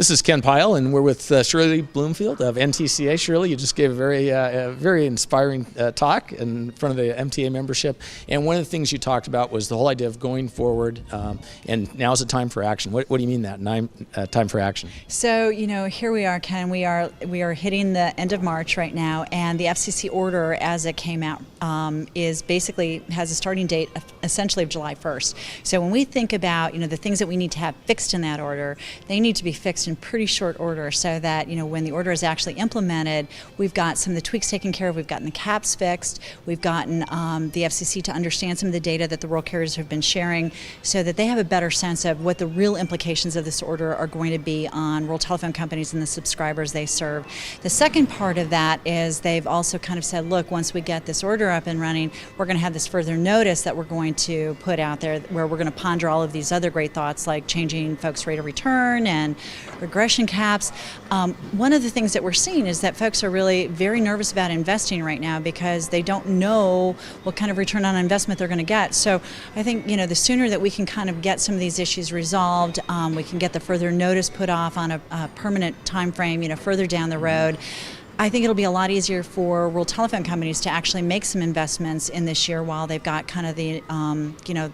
This is Ken Pyle, and we're with Shirley Bloomfield of NTCA. Shirley, you just gave a very inspiring talk in front of the MTA membership, and one of the things you talked about was the whole idea of going forward, and now's the time for action. What do you mean that, time for action? So, here we are, Ken. We are hitting the end of March right now, and the FCC order, as it came out, is basically has a starting date essentially of July 1st. So when we think about, the things that we need to have fixed in that order, they need to be fixed in pretty short order so that, when the order is actually implemented, we've got some of the tweaks taken care of, we've gotten the caps fixed, we've gotten the FCC to understand some of the data that the rural carriers have been sharing so that they have a better sense of what the real implications of this order are going to be on rural telephone companies and the subscribers they serve. The second part of that is they've also kind of said, look, once we get this order up and running, we're going to have this further notice that we're going to put out there where we're going to ponder all of these other great thoughts like changing folks' rate of return and regression caps. One of the things that we're seeing is that folks are really very nervous about investing right now because they don't know what kind of return on investment they're going to get. So I think, the sooner that we can kind of get some of these issues resolved, we can get the further notice put off on a permanent time frame, further down the road. I think it'll be a lot easier for rural telephone companies to actually make some investments in this year while they've got kind of the,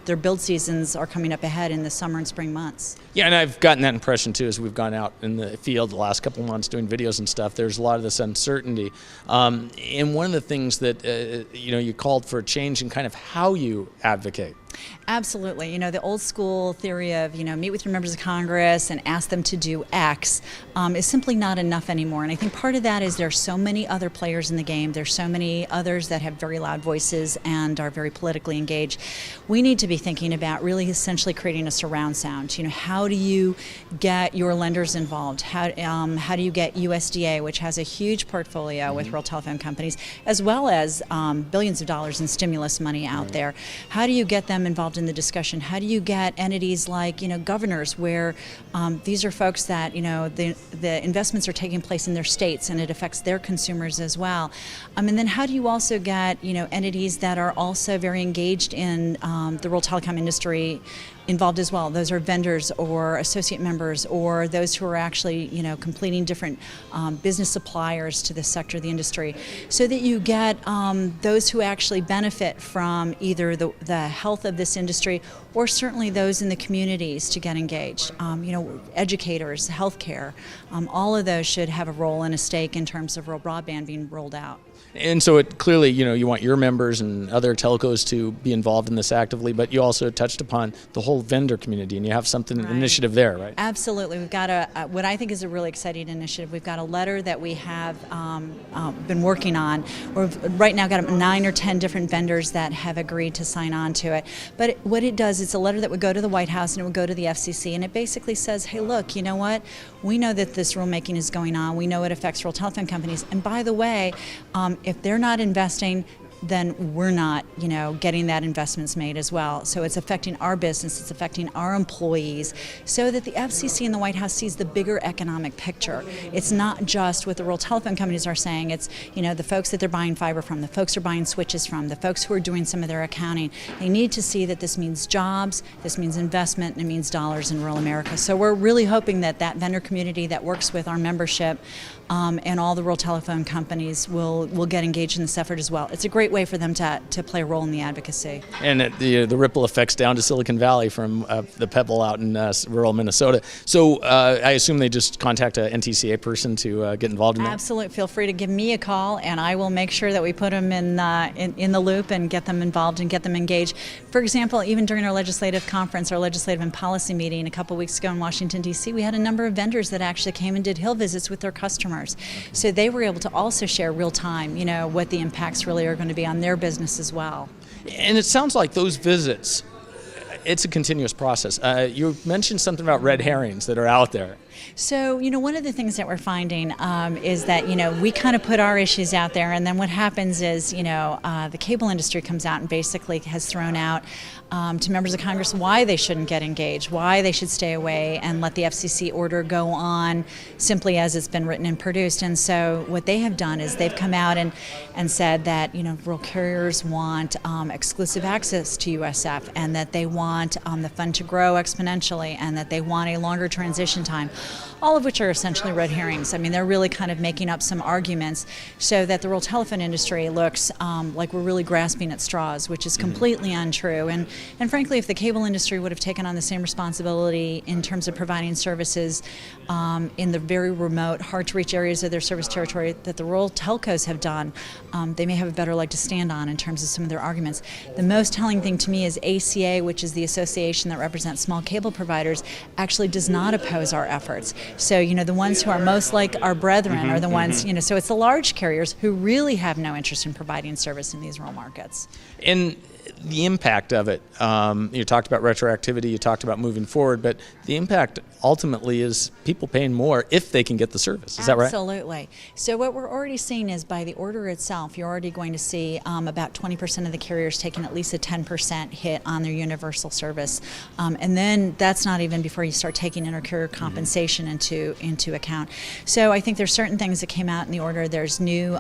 their build seasons are coming up ahead in the summer and spring months. Yeah, and I've gotten that impression too as we've gone out in the field the last couple of months doing videos and stuff. There's a lot of this uncertainty. And one of the things that, you called for a change in kind of how you advocate. Absolutely. The old school theory of, meet with your members of Congress and ask them to do X is simply not enough anymore. And I think part of that is there are so many other players in the game. There's so many others that have very loud voices and are very politically engaged. We need to be thinking about really essentially creating a surround sound. How do you get your lenders involved? How do you get USDA, which has a huge portfolio with rural telephone companies, as well as billions of dollars in stimulus money out there? How do you get them involved in the discussion? How do you get entities like governors, where these are folks that the investments are taking place in their states and it affects their consumers as well? And then how do you also get entities that are also very engaged in the rural telecom industry involved as well? Those are vendors or associate members or those who are actually completing different business suppliers to this sector of the industry, so that you get those who actually benefit from either the health of this industry or certainly those in the communities to get engaged. Educators, healthcare, all of those should have a role and a stake in terms of rural broadband being rolled out. And so it clearly, you want your members and other telcos to be involved in this actively, but you also touched upon the whole vendor community, and you have something, an initiative there, right? Absolutely. We've got what I think is a really exciting initiative. We've got a letter that we have been working on. We've right now got 9 or 10 different vendors that have agreed to sign on to it. But what it does, it's a letter that would go to the White House and it would go to the FCC, and it basically says, hey, look, you know what? We know that this rulemaking is going on. We know it affects rural telephone companies. And by the way, if they're not investing, then we're not, getting that investments made as well. So it's affecting our business, it's affecting our employees, so that the FCC and the White House sees the bigger economic picture. It's not just what the rural telephone companies are saying, it's, the folks that they're buying fiber from, the folks who are buying switches from, the folks who are doing some of their accounting. They need to see that this means jobs, this means investment, and it means dollars in rural America. So we're really hoping that that vendor community that works with our membership and all the rural telephone companies will get engaged in this effort as well. It's a great way for them to play a role in the advocacy. And the ripple effects down to Silicon Valley from the Pebble out in rural Minnesota. So I assume they just contact an NTCA person to get involved in that? Absolutely. Feel free to give me a call, and I will make sure that we put them in the loop and get them involved and get them engaged. For example, even during our legislative conference, our legislative and policy meeting a couple weeks ago in Washington, D.C., we had a number of vendors that actually came and did Hill visits with their customers. So they were able to also share real time, what the impacts really are going to be on their business as well. And it sounds like those visits, it's a continuous process. You mentioned something about red herrings that are out there. So, one of the things that we're finding is that, we kind of put our issues out there, and then what happens is, the cable industry comes out and basically has thrown out to members of Congress why they shouldn't get engaged, why they should stay away and let the FCC order go on simply as it's been written and produced. And so what they have done is they've come out and said that, rural carriers want exclusive access to USF, and that they want want the fund to grow exponentially, and that they want a longer transition time, all of which are essentially red herrings. I mean, they're really kind of making up some arguments so that the rural telephone industry looks like we're really grasping at straws, which is completely untrue. And frankly, if the cable industry would have taken on the same responsibility in terms of providing services in the very remote, hard-to-reach areas of their service territory that the rural telcos have done, they may have a better leg to stand on in terms of some of their arguments. The most telling thing to me is ACA, which is the association that represents small cable providers, actually does not oppose our efforts. So, the ones who are most like our brethren are the ones, so it's the large carriers who really have no interest in providing service in these rural markets. And the impact of it, you talked about retroactivity, you talked about moving forward, but the impact ultimately is people paying more if they can get the service. Is that right? Absolutely. So what we're already seeing is by the order itself, you're already going to see about 20% of the carriers taking at least a 10% hit on their universal service. And then that's not even before you start taking inter-carrier compensation into account. So I think there's certain things that came out in the order. There's new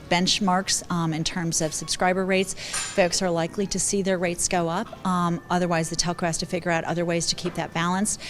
benchmarks in terms of subscriber rates. Folks are likely to see their rates go up. Otherwise, the telco has to figure out other ways to keep that balanced.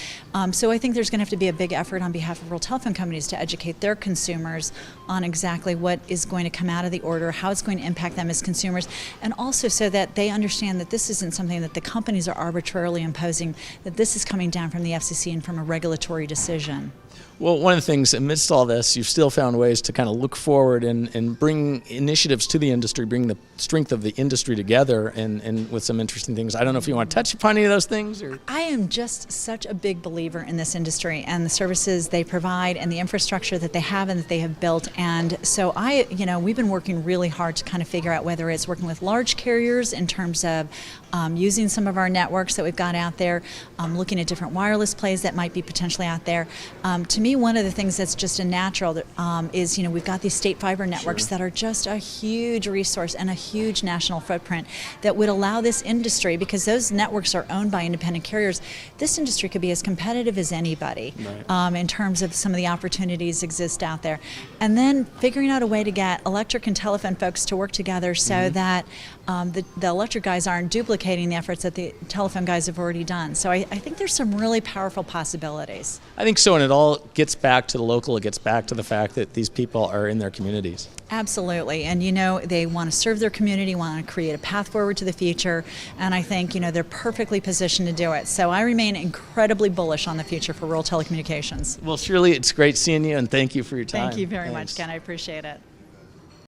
So I think there's going to have to be a big effort on behalf of rural telephone companies to educate their consumers on exactly what is going to come out of the order, how it's going to impact them as consumers, and also so that they understand that this isn't something that the companies are arbitrarily imposing, that this is coming down from the FCC and from a regulatory decision. Well, one of the things amidst all this, you've still found ways to kind of look forward and bring initiatives to the industry, bring the strength of the industry together and with some interesting things. I don't know if you want to touch upon any of those things? Or? I am just such a big believer in this industry and the services they provide and the infrastructure that they have and that they have built. And so we've been working really hard to kind of figure out whether it's working with large carriers in terms of using some of our networks that we've got out there, looking at different wireless plays that might be potentially out there. To me, one of the things that's just a natural is, we've got these state fiber networks that are just a huge resource and a huge national footprint that would allow this industry, because those networks are owned by independent carriers, this industry could be as competitive as anybody in terms of some of the opportunities exist out there. And then figuring out a way to get electric and telephone folks to work together so that the electric guys aren't duplicating the efforts that the telephone guys have already done. So I think there's some really powerful possibilities. I think so, and it all gets back to the local. It gets back to the fact that these people are in their communities. Absolutely, and they want to serve their community, want to create a path forward to the future, and I think they're perfectly positioned to do it. So I remain incredibly bullish on the future for rural telecommunications. Well, Shirley, it's great seeing you, and thank you for your time. Thank you very much, Ken. I appreciate it.